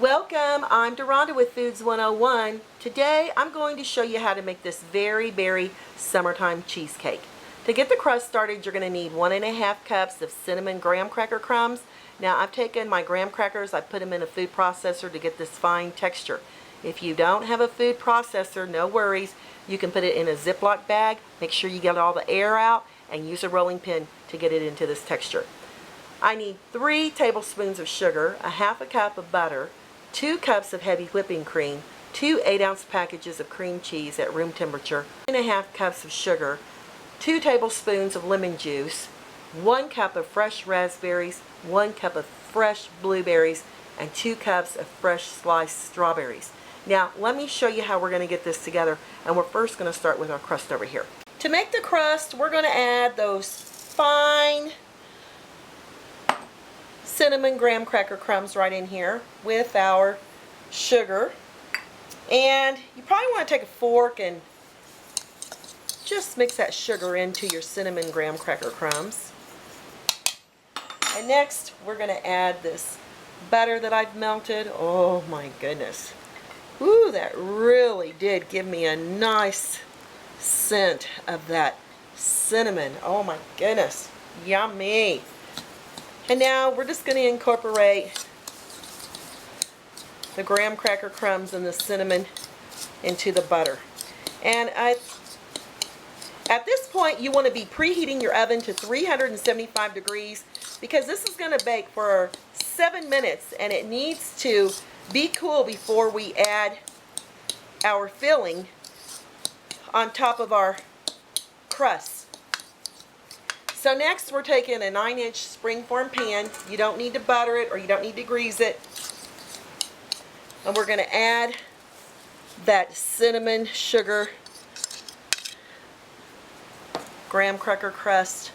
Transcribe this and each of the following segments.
Welcome, I'm Deronda with Foods 101. Today I'm going to show you how to make this very summertime cheesecake. To get the crust started, you're going to need 1.5 cups of cinnamon graham cracker crumbs. Now I've taken my graham crackers, I put them in a food processor to get this fine texture. If you don't have a food processor, no worries. You can put it in a Ziploc bag, make sure you get all the air out, and use a rolling pin to get it into this texture. I need 3 tablespoons of sugar, a half a cup of butter, 2 cups of heavy whipping cream, 2 8-ounce packages of cream cheese at room temperature, 1.5 cups of sugar, 2 tablespoons of lemon juice, 1 cup of fresh raspberries, 1 cup of fresh blueberries, and 2 cups of fresh sliced strawberries. Now let me show you how we're going to get this together, and we're first going to start with our crust over here. To make the crust, we're going to add those fine cinnamon graham cracker crumbs right in here with our sugar. And you probably want to take a fork and just mix that sugar into your cinnamon graham cracker crumbs. And next we're going to add this butter that I've melted. Oh my goodness. Ooh, that really did give me a nice scent of that cinnamon. Oh my goodness. Yummy. And now we're just going to incorporate the graham cracker crumbs and the cinnamon into the butter. And at this point you want to be preheating your oven to 375 degrees because this is going to bake for 7 minutes, and it needs to be cool before we add our filling on top of our crust. So next we're taking a 9-inch springform pan. You don't need to butter it or you don't need to grease it. And we're going to add that cinnamon sugar graham cracker crust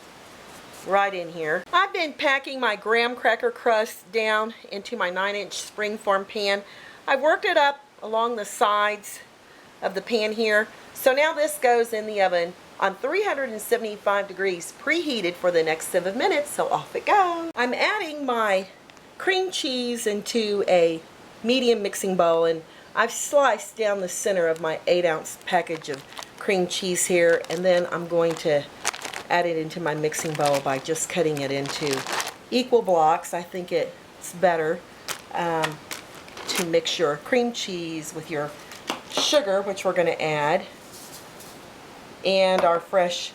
right in here. I've been packing my graham cracker crust down into my 9-inch springform pan. I've worked it up along the sides of the pan here. So now this goes in the oven on 375 degrees, preheated for the next 7 minutes, so off it goes. I'm adding my cream cheese into a medium mixing bowl, and I've sliced down the center of my 8-ounce package of cream cheese here, and then I'm going to add it into my mixing bowl by just cutting it into equal blocks. I think it's better to mix your cream cheese with your sugar, which we're going to add, and our fresh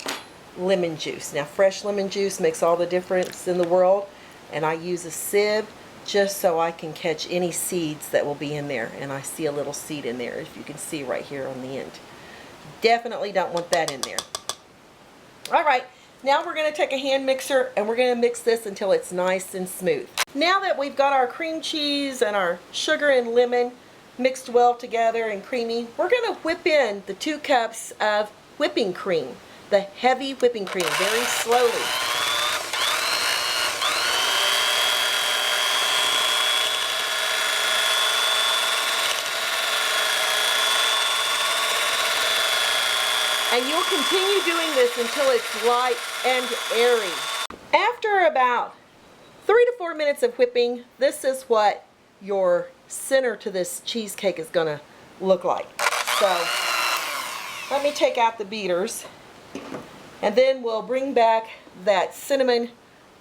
lemon juice. Now fresh lemon juice makes all the difference in the world, and I use a sieve just so I can catch any seeds that will be in there, and I see a little seed in there, if you can see right here on the end. Definitely don't want that in there. Alright, now we're going to take a hand mixer and we're going to mix this until it's nice and smooth. Now that we've got our cream cheese and our sugar and lemon mixed well together and creamy, we're going to whip in the 2 cups of whipping cream, the heavy whipping cream, very slowly. And you'll continue doing this until it's light and airy. After about 3 to 4 minutes of whipping, this is what your center to this cheesecake is going to look like. So let me take out the beaters, and then we'll bring back that cinnamon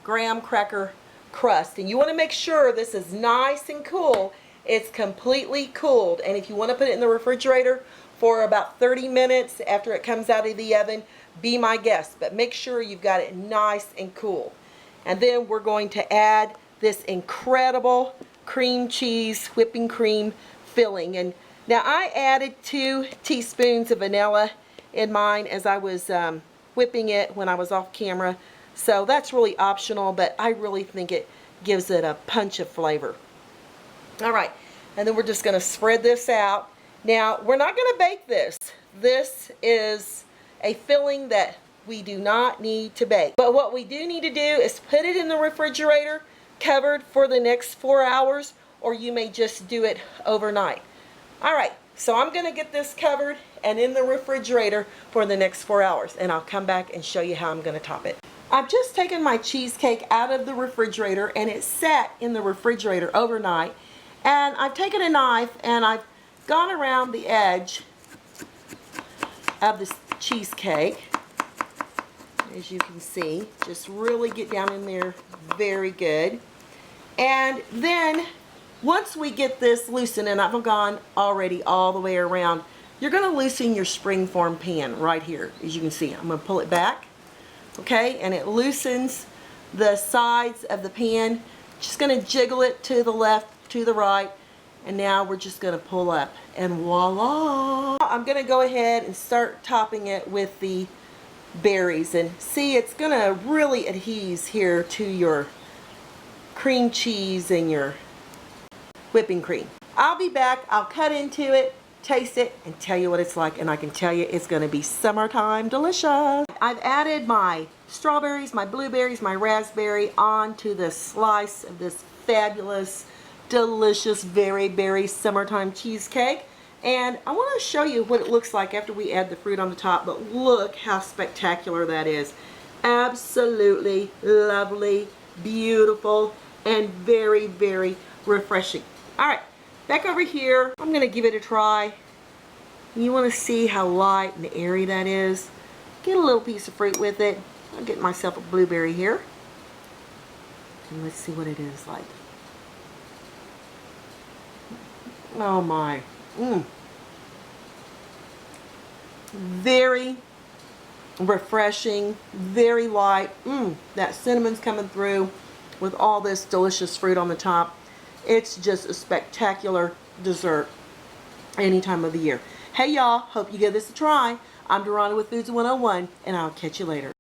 graham cracker crust. And you want to make sure this is nice and cool. It's completely cooled, and if you want to put it in the refrigerator for about 30 minutes after it comes out of the oven, be my guest, but make sure you've got it nice and cool. And then we're going to add this incredible cream cheese whipping cream filling. And now I added 2 teaspoons of vanilla in mine as I was whipping it when I was off camera, so that's really optional, but I really think it gives it a punch of flavor. Alright, and then we're just going to spread this out. Now we're not going to bake this. This is a filling that we do not need to bake, but what we do need to do is put it in the refrigerator covered for the next 4 hours, or you may just do it overnight. Alright, so I'm going to get this covered and in the refrigerator for the next 4 hours, and I'll come back and show you how I'm going to top it. I've just taken my cheesecake out of the refrigerator, and it sat in the refrigerator overnight, And I've taken a knife and I've gone around the edge of this cheesecake. As you can see, just really get down in there very good. And then once we get this loosened, and I've gone already all the way around, you're going to loosen your springform pan right here. As you can see, I'm going to pull it back, okay, and it loosens the sides of the pan. Just going to jiggle it to the left, to the right, and now we're just going to pull up, and voila! I'm going to go ahead and start topping it with the berries, and see, it's going to really adhere here to your cream cheese and your whipping cream. I'll be back. I'll cut into it, taste it, and tell you what it's like, and I can tell you it's going to be summertime delicious. I've added my strawberries, my blueberries, my raspberry onto the slice of this fabulous, delicious, very berry summertime cheesecake. And I want to show you what it looks like after we add the fruit on the top, but look how spectacular that is. Absolutely lovely, beautiful, and very, very refreshing. Alright, back over here, I'm going to give it a try. You want to see how light and airy that is? Get a little piece of fruit with it. I'll get myself a blueberry here. And let's see what it is like. Oh my. Very refreshing, very light. That cinnamon's coming through with all this delicious fruit on the top. It's just a spectacular dessert any time of the year. Hey y'all, hope you give this a try. I'm Dorana with Foods 101, and I'll catch you later.